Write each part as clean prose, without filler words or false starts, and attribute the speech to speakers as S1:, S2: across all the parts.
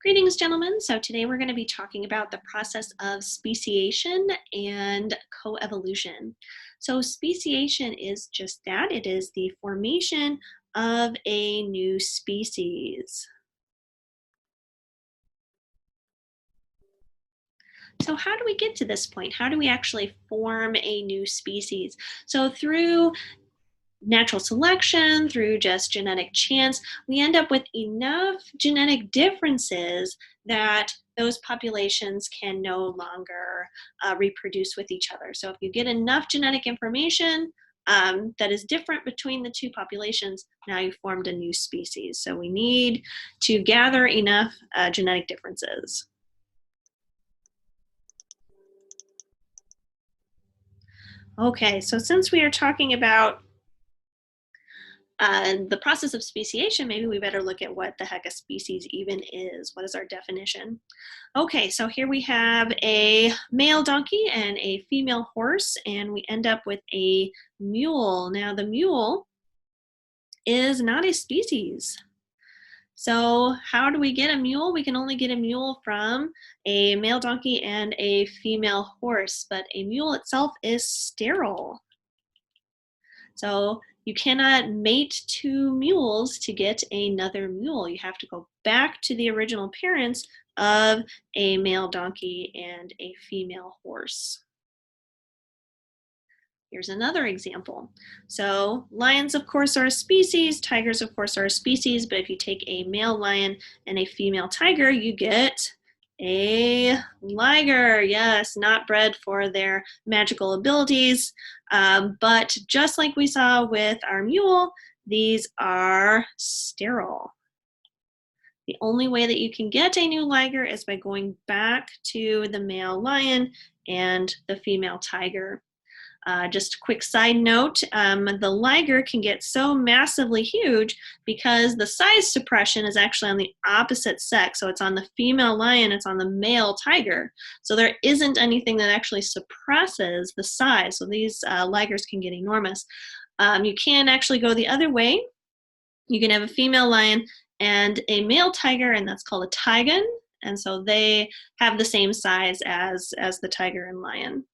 S1: Greetings, gentlemen. So today we're going to be talking about the process of speciation and coevolution. So speciation is just that. It is the formation of a new species. So how do we get to this point? How do we actually form a new species? So through natural selection, through just genetic chance, we end up with enough genetic differences that those populations can no longer reproduce with each other. So if you get enough genetic information that is different between the two populations, now you've formed a new species. So we need to gather enough genetic differences. Okay, so since we are talking about the process of speciation, maybe we better look at what the heck a species even is. What is our definition? Okay, so here we have a male donkey and a female horse, and we end up with a mule. Now, the mule is not a species. So how do we get a mule? We can only get a mule from a male donkey and a female horse, but a mule itself is sterile. So you cannot mate two mules to get another mule. You have to go back to the original parents of a male donkey and a female horse. Here's another example. So lions, of course, are a species. Tigers, of course, are a species. But if you take a male lion and a female tiger, you get a liger. Yes, not bred for their magical abilities. But just like we saw with our mule, these are sterile. The only way that you can get a new liger is by going back to the male lion and the female tiger. Just a quick side note, the liger can get so massively huge because the size suppression is actually on the opposite sex. So it's on the female lion, it's on the male tiger. So there isn't anything that actually suppresses the size. So these ligers can get enormous. You can actually go the other way. You can have a female lion and a male tiger, and that's called a tigon. And so they have the same size as the tiger and lion.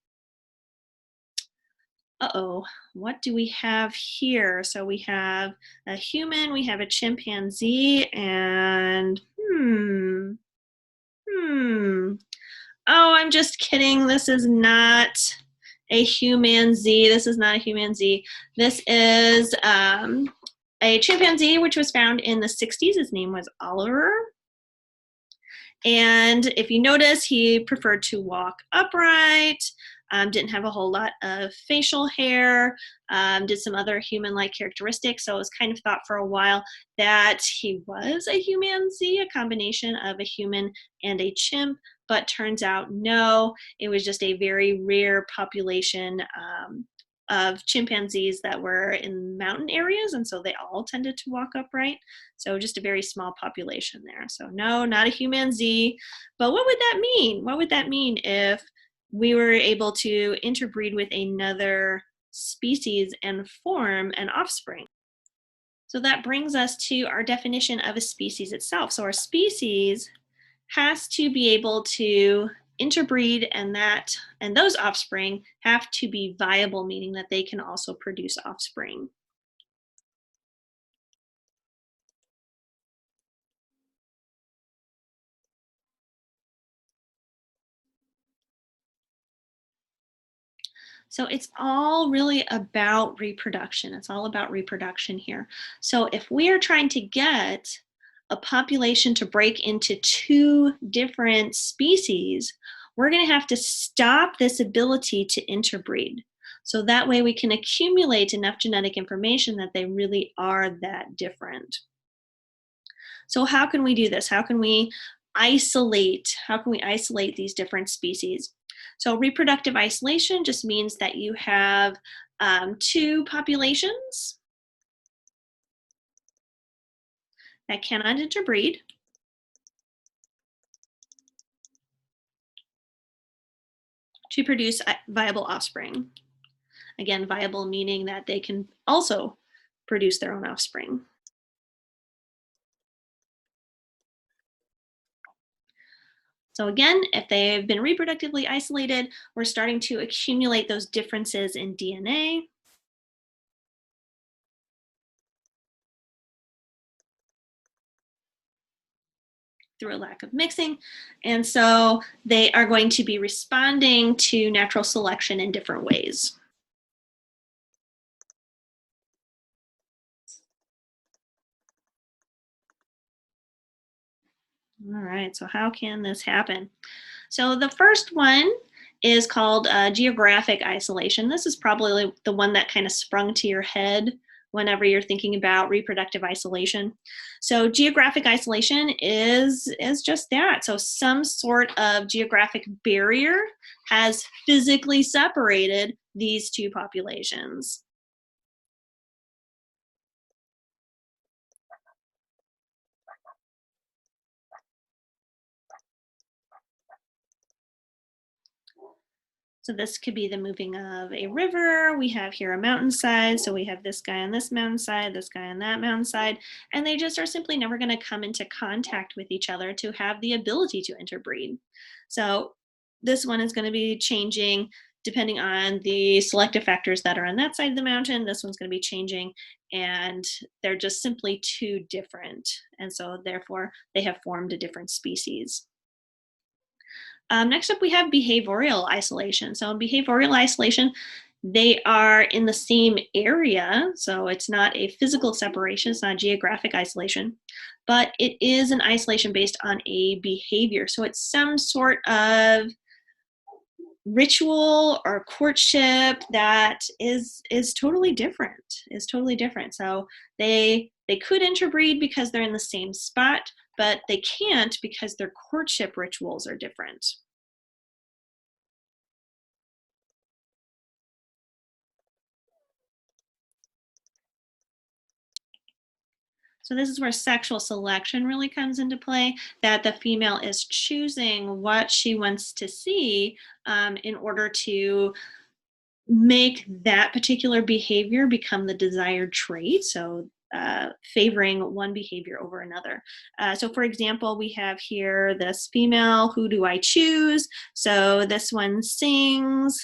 S1: Uh-oh, what do we have here? So we have a human, we have a chimpanzee, and Oh, I'm just kidding. This is not a humanzee. This is not a humanzee. This is a chimpanzee, which was found in the 60s. His name was Oliver. And if you notice, he preferred to walk upright, didn't have a whole lot of facial hair, did some other human-like characteristics. So it was kind of thought for a while that he was a humanzee, a combination of a human and a chimp, but turns out no, it was just a very rare population of chimpanzees that were in mountain areas, and so they all tended to walk upright. So just a very small population there. So no, not a humanzee. But what would that mean? What would that mean if we were able to interbreed with another species and form an offspring? So that brings us to our definition of a species itself. So our species has to be able to interbreed, and those offspring have to be viable, meaning that they can also produce offspring. So it's all really about reproduction. It's all about reproduction here. So if we are trying to get a population to break into two different species, we're going to have to stop this ability to interbreed. So that way we can accumulate enough genetic information that they really are that different. So how can we do this? How can we isolate these different species? So reproductive isolation just means that you have two populations that cannot interbreed. To produce viable offspring. Again, viable meaning that they can also produce their own offspring. So again, if they've been reproductively isolated, we're starting to accumulate those differences in DNA. Through a lack of mixing. And so they are going to be responding to natural selection in different ways. All right, so how can this happen? So the first one is called geographic isolation. This is probably the one that kind of sprung to your head whenever you're thinking about reproductive isolation. So geographic isolation is just that. So some sort of geographic barrier has physically separated these two populations. So this could be the moving of a river. We have here a mountainside. So we have this guy on this mountainside, this guy on that mountainside, and they just are simply never going to come into contact with each other to have the ability to interbreed. So this one is going to be changing depending on the selective factors that are on that side of the mountain. This one's going to be changing, and they're just simply too different. And so therefore they have formed a different species. Next up, we have behavioral isolation. So in behavioral isolation, they are in the same area. So it's not a physical separation, it's not geographic isolation, but it is an isolation based on a behavior. So it's some sort of ritual or courtship that is totally different. So they could interbreed because they're in the same spot, but they can't because their courtship rituals are different. So this is where sexual selection really comes into play, that the female is choosing what she wants to see in order to make that particular behavior become the desired trait. So favoring one behavior over another. So for example, we have here this female, who do I choose? So this one sings,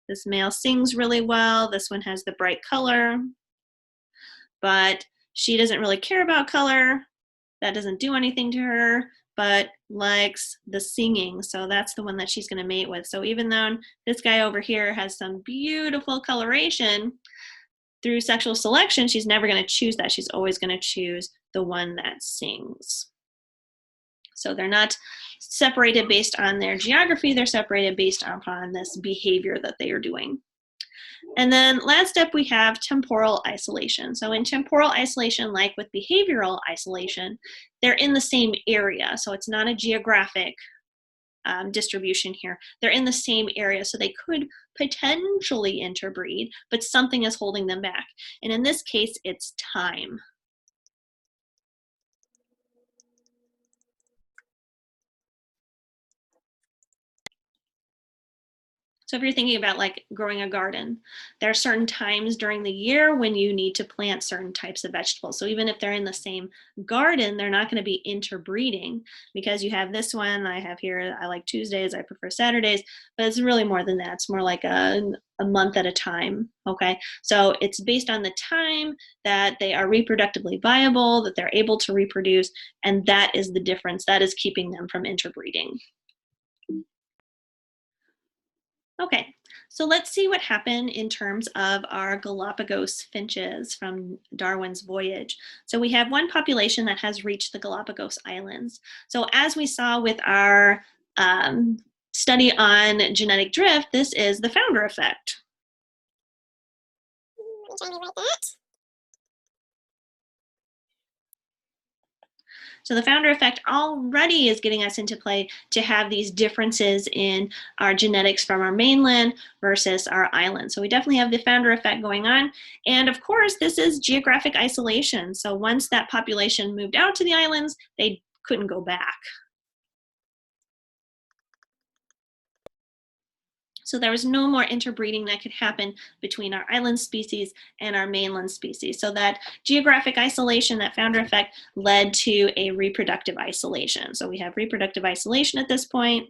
S1: this male sings really well, this one has the bright color, but she doesn't really care about color. That doesn't do anything to her, but likes the singing. So that's the one that she's going to mate with. So even though this guy over here has some beautiful coloration, through sexual selection, she's never going to choose that. She's always going to choose the one that sings. So they're not separated based on their geography, they're separated based upon this behavior that they are doing. And then last up, we have temporal isolation. So in temporal isolation, like with behavioral isolation, they're in the same area. So it's not a geographic distribution here. They're in the same area, so they could potentially interbreed, but something is holding them back. And in this case, it's time. So if you're thinking about like growing a garden, there are certain times during the year when you need to plant certain types of vegetables. So even if they're in the same garden, they're not going to be interbreeding, because you have this one, I have here, I like Tuesdays, I prefer Saturdays, but it's really more than that. It's more like a month at a time, okay? So it's based on the time that they are reproductively viable, that they're able to reproduce, and that is the difference. That is keeping them from interbreeding. Okay, so let's see what happened in terms of our Galapagos finches from Darwin's voyage. So we have one population that has reached the Galapagos Islands. So as we saw with our study on genetic drift, this is the founder effect. So the founder effect already is getting us into play to have these differences in our genetics from our mainland versus our island. So we definitely have the founder effect going on. And of course, this is geographic isolation. So once that population moved out to the islands, they couldn't go back. So there was no more interbreeding that could happen between our island species and our mainland species. So that geographic isolation, that founder effect, led to a reproductive isolation. So we have reproductive isolation at this point.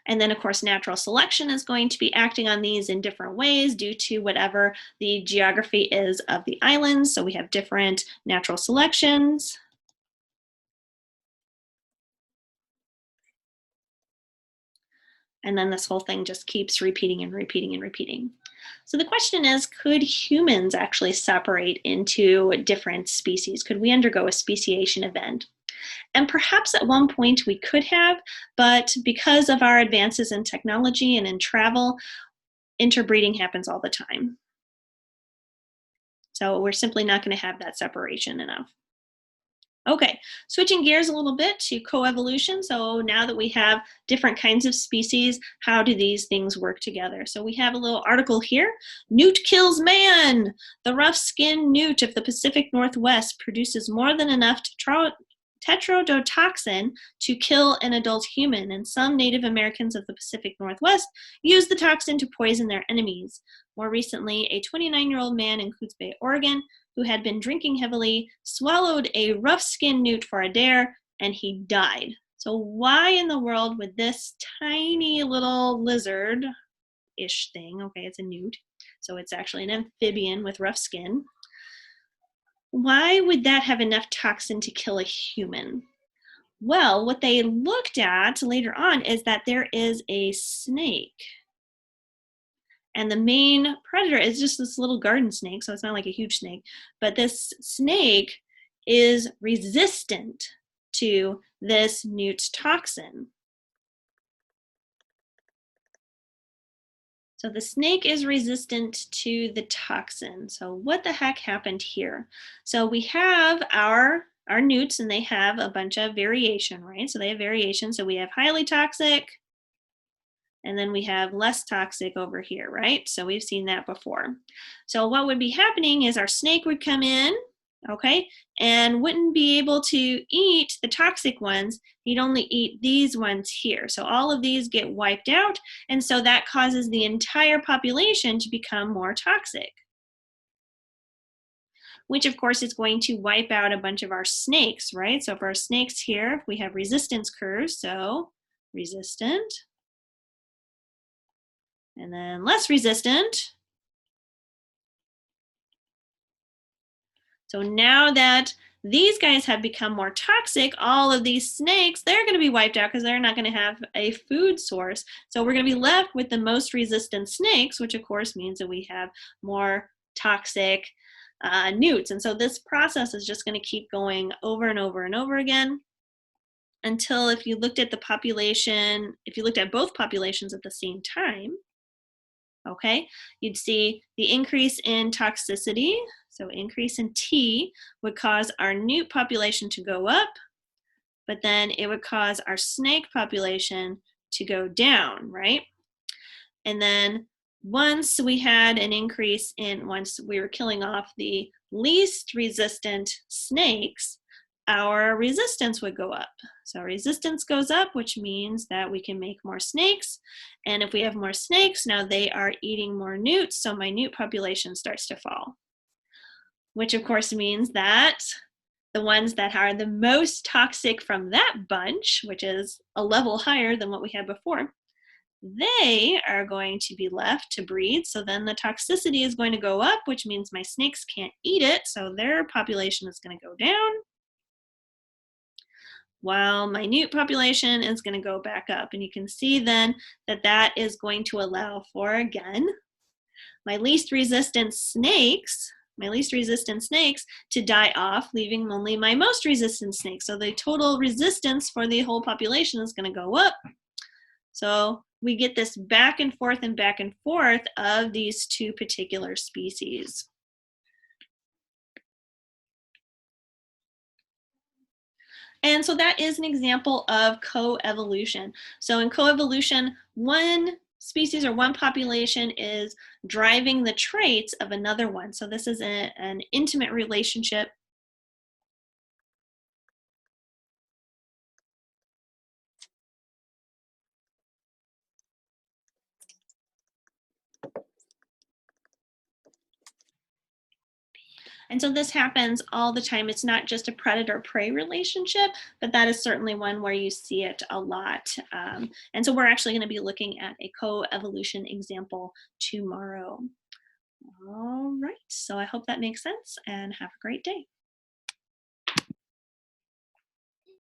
S1: And then, of course, natural selection is going to be acting on these in different ways due to whatever the geography is of the islands. So we have different natural selections. And then this whole thing just keeps repeating and repeating and repeating. So the question is, could humans actually separate into different species? Could we undergo a speciation event? And perhaps at one point we could have, but because of our advances in technology and in travel, interbreeding happens all the time. So we're simply not going to have that separation enough. Okay, switching gears a little bit to coevolution. So now that we have different kinds of species, how do these things work together? So we have a little article here. Newt kills man. The rough-skinned newt of the Pacific Northwest produces more than enough tetrodotoxin to kill an adult human, and some Native Americans of the Pacific Northwest use the toxin to poison their enemies. More recently, a 29-year-old man in Coos Bay, Oregon, who had been drinking heavily, swallowed a rough-skinned newt for a dare, and he died. So why in the world would this tiny little lizard-ish thing, okay, it's a newt, so it's actually an amphibian with rough skin, why would that have enough toxin to kill a human? Well, what they looked at later on is that there is a snake. And the main predator is just this little garden snake, so it's not like a huge snake. But this snake is resistant to this newt toxin. So the snake is resistant to the toxin. So what the heck happened here? So we have our newts, and they have a bunch of variation, right? So they have variation. So we have highly toxic, and then we have less toxic over here, right? So we've seen that before. So what would be happening is our snake would come in, okay, and wouldn't be able to eat the toxic ones. He'd only eat these ones here. So all of these get wiped out, and so that causes the entire population to become more toxic, which of course is going to wipe out a bunch of our snakes, right? So for our snakes here, we have resistance curves, so resistant, and then less resistant. So now that these guys have become more toxic, all of these snakes, they're going to be wiped out because they're not going to have a food source. So we're going to be left with the most resistant snakes, which of course means that we have more toxic newts. And so this process is just going to keep going over and over and over again until if you looked at the population, if you looked at both populations at the same time, okay, you'd see the increase in toxicity. So increase in T would cause our newt population to go up, but then it would cause our snake population to go down, right? And then once we had an increase in, once we were killing off the least resistant snakes, our resistance would go up. So resistance goes up, which means that we can make more snakes. And if we have more snakes, now they are eating more newts, so my newt population starts to fall, which of course means that the ones that are the most toxic from that bunch, which is a level higher than what we had before, they are going to be left to breed. So then the toxicity is going to go up, which means my snakes can't eat it, so their population is going to go down, while my newt population is going to go back up. And you can see then that that is going to allow for, again, my least resistant snakes to die off, leaving only my most resistant snakes. So the total resistance for the whole population is going to go up. So we get this back and forth of these two particular species. And so that is an example of coevolution. So in coevolution, one species or one population is driving the traits of another one. So this is an intimate relationship. And so this happens all the time. It's not just a predator-prey relationship, but that is certainly one where you see it a lot. And so we're actually going to be looking at a coevolution example tomorrow. All right, so I hope that makes sense and have a great day.